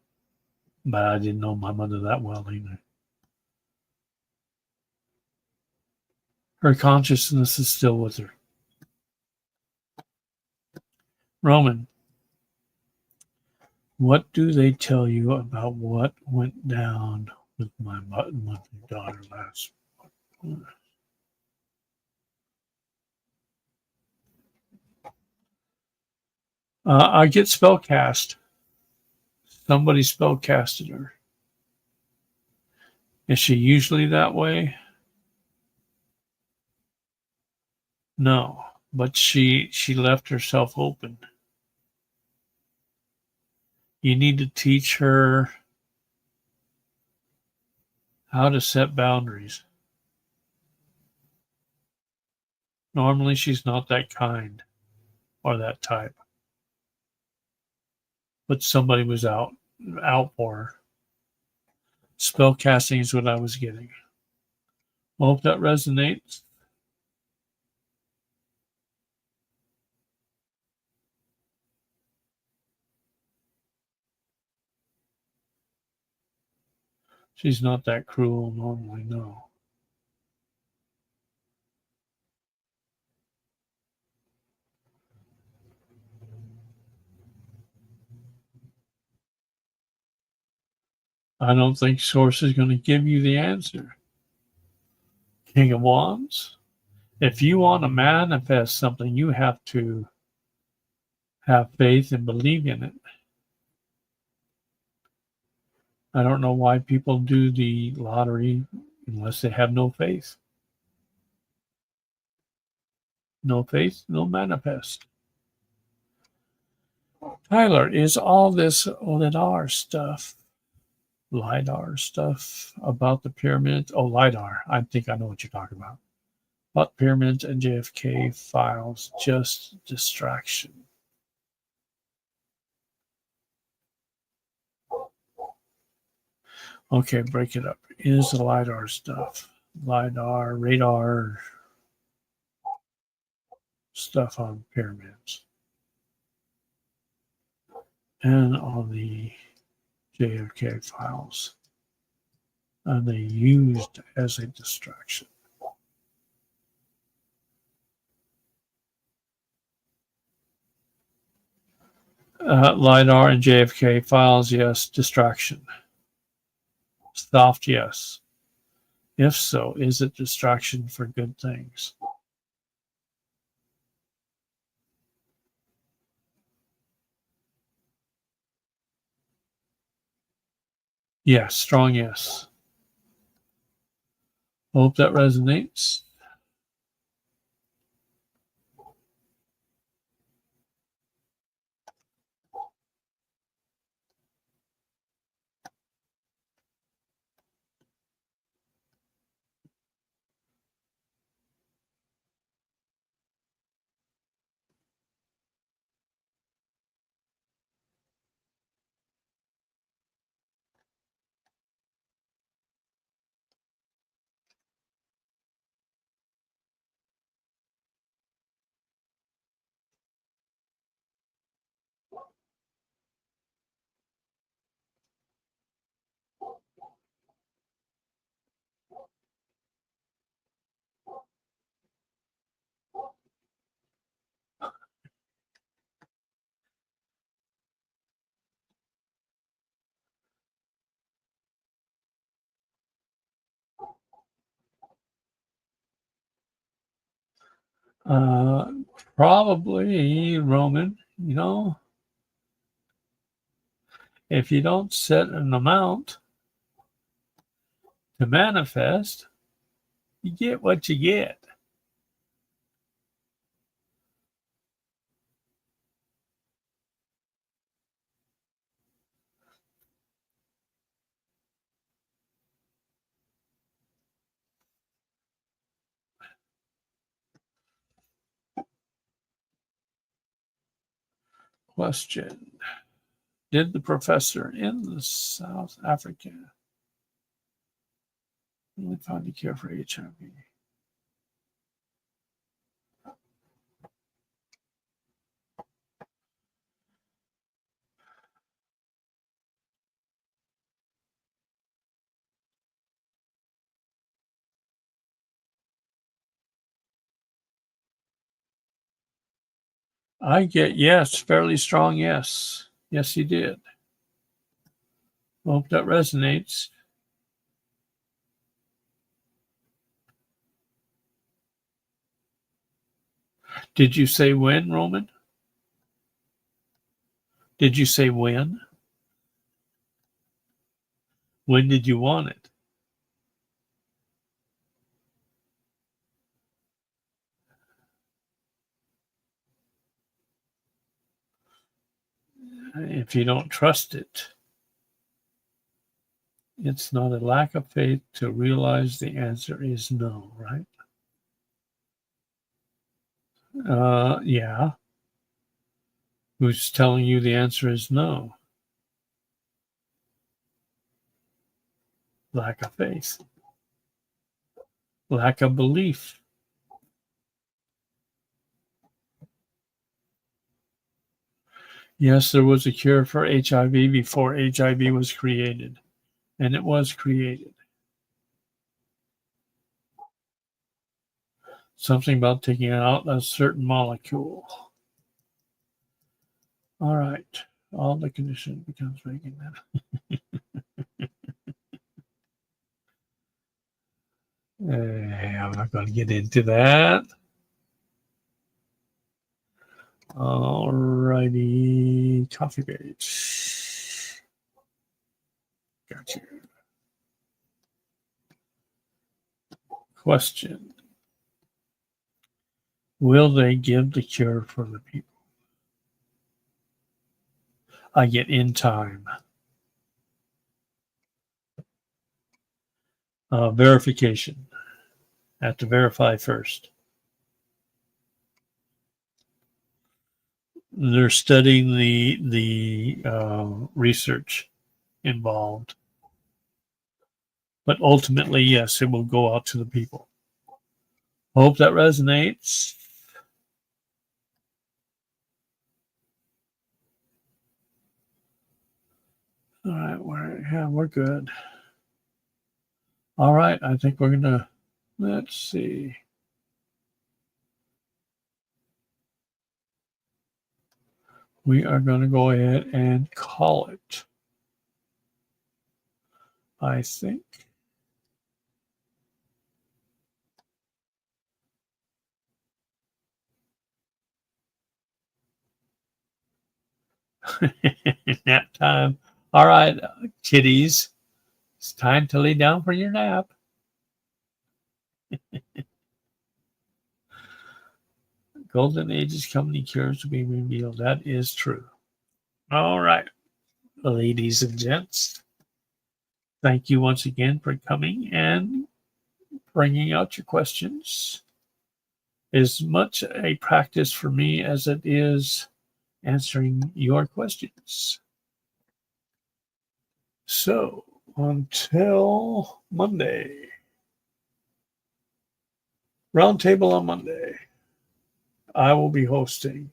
but I didn't know my mother that well either. Her consciousness is still with her. Roman, what do they tell you about what went down with my monthly daughter last? I get spellcast. Somebody spellcasted her. Is she usually that way? No, but she left herself open. You need to teach her how to set boundaries. Normally, she's not that kind or that type, but somebody was out for her. Spell casting is what I was getting. Hope that resonates. She's not that cruel normally, no. I don't think Source is going to give you the answer. King of Wands. If you want to manifest something, you have to have faith and believe in it. I don't know why people do the lottery unless they have no faith. No faith, no manifest. Tyler, is all this LIDAR stuff about the pyramids? Oh, LIDAR. I think I know what you're talking about. About pyramids and JFK files, just distraction. Okay, break it up. Is the LIDAR stuff. LIDAR, radar stuff on pyramids. And on the JFK files. And they used as a distraction. LIDAR and JFK files, yes. Distraction. Soft, yes. If so, is it distraction for good things? Yes, strong yes. Hope that resonates. Probably, Roman, if you don't set an amount to manifest, you get what you get. Question. Did the professor in the South Africa really find a cure for HIV? I get yes, fairly strong yes. Yes, you did. Hope that resonates. Did you say when, Roman? Did you say when? When did you want it? If you don't trust it, it's not a lack of faith to realize the answer is no, right? Yeah. Who's telling you the answer is no? Lack of faith, lack of belief. Yes, there was a cure for HIV before HIV was created, and it was created. Something about taking out a certain molecule. All right. All the condition becomes making that. I'm not going to get into that. All righty. Coffee page. Got you. Question. Will they give the cure for the people? I get in time. Verification. Have to verify first. They're studying the research involved, but ultimately, yes, it will go out to the people. Hope that resonates. All right, we're good. All right, I think we're gonna. Let's see. We are going to go ahead and call it. I think. Nap time. All right, kiddies. It's time to lay down for your nap. Golden Age's company cures will be revealed. That is true. All right, ladies and gents. Thank you once again for coming and bringing out your questions. As much a practice for me as it is answering your questions. So until Monday, Roundtable on Monday, I will be hosting.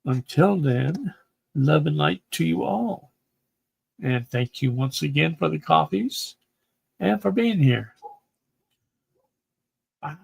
Until then, love and light to you all. And thank you once again for the coffees and for being here. Bye.